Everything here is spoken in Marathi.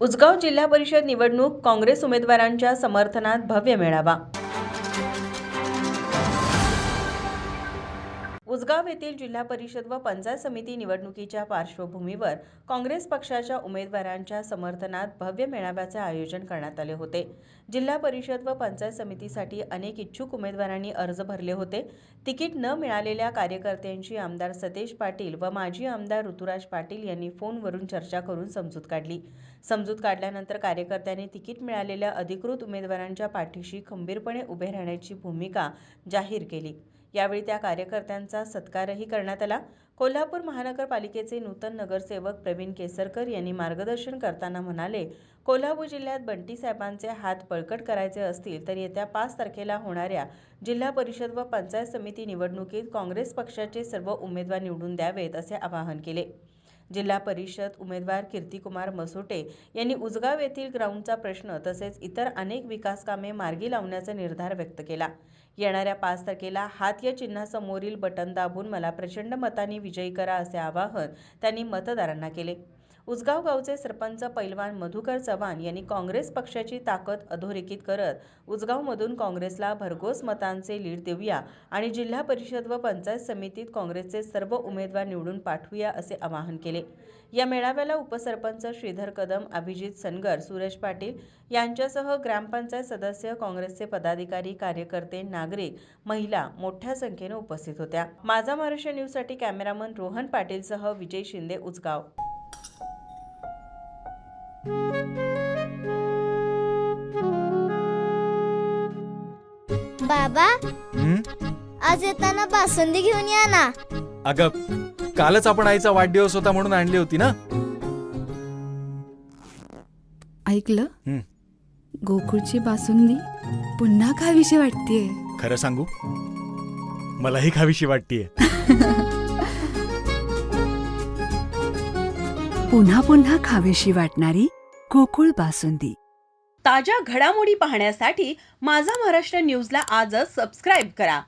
उसगाव जिल्हा परिषद निवडणूक काँग्रेस उमेदवारांच्या समर्थनात भव्य मेळावा। उसगाव येथील जिल्हा परिषद व पंचायत समिती निवडणुकीच्या पार्श्वभूमीवर काँग्रेस पक्षाच्या उमेदवारांच्या समर्थनात भव्य मेळाव्याचे आयोजन करण्यात आले होते। जिल्हा परिषद व पंचायत समितीसाठी अनेक इच्छुक उमेदवारांनी अर्ज भरले होते। तिकीट न मिळालेल्या कार्यकर्त्यांची आमदार सतेज पाटील व माजी आमदार ऋतुराज पाटील यांनी फोनवरून चर्चा करून समजूत काढली। समजूत काढल्यानंतर कार्यकर्त्यांनी तिकीट मिळालेल्या अधिकृत उमेदवारांच्या पाठीशी खंबीरपणे उभे राहण्याची भूमिका जाहीर केली। यावेळी त्या कार्यकर्त्यांचा सत्कारही करण्यात आला। कोल्हापूर महानगरपालिकेचे नूतन नगरसेवक प्रवीण केसरकर यांनी मार्गदर्शन करताना म्हणाले, कोल्हापूर जिल्ह्यात बंटी साहेबांचे हात बळकट करायचे असतील तर येत्या 5 तारखेला होणाऱ्या जिल्हा परिषद व पंचायत समिती निवडणुकीत काँग्रेस पक्षाचे सर्व उमेदवार निवडून द्यावेत असे आवाहन केले। जिल्हा परिषद उमेदवार कीर्तिकुमार मसोटे यांनी उसगाव येथील ग्राउंडचा प्रश्न तसेच इतर अनेक विकास कामे मार्गी लावण्याचा निर्धार व्यक्त केला। येणाऱ्या 5 तारखेला हात या चिन्हासमोरील बटन दाबून मला प्रचंड मतांनी विजयी करा असे आवाहन त्यांनी मतदारांना केले। उसगाव गावचे सरपंच पैलवान मधुकर चव्हाण यांनी काँग्रेस पक्षाची ताकद अधोरेखित करत उसगावमधून काँग्रेसला भरघोस मतांचे लीड देऊया आणि जिल्हा परिषद व पंचायत समितीत काँग्रेसचे सर्व उमेदवार निवडून पाठवूया असे आवाहन केले। या मेळाव्याला उपसरपंच श्रीधर कदम, अभिजित सनगर, सूरज पाटील यांच्यासह ग्रामपंचायत सदस्य, काँग्रेसचे पदाधिकारी, कार्यकर्ते, नागरिक, महिला मोठ्या संख्येने उपस्थित होत्या। माझा महाराष्ट्र न्यूजसाठी कॅमेरामन रोहन पाटीलसह विजय शिंदे, उसगाव। बाबा, आज येताना बासुंदी घेऊन या ना। अगं, कालच आपण आईचा वाढदिवस होता म्हणून आणली होती ना। ऐकलं, गोकुळची बासुंदी पुन्हा खावीशी वाटतेय। खरं सांगू, मलाही खावीशी वाटतेय। पुन्हा पुन्हा खावीशी वाटणारी गोकुळ बासुंदी। ताज्या घडामोडी पाहण्यासाठी माझा महाराष्ट्र न्यूजला आजच सबस्क्राईब करा।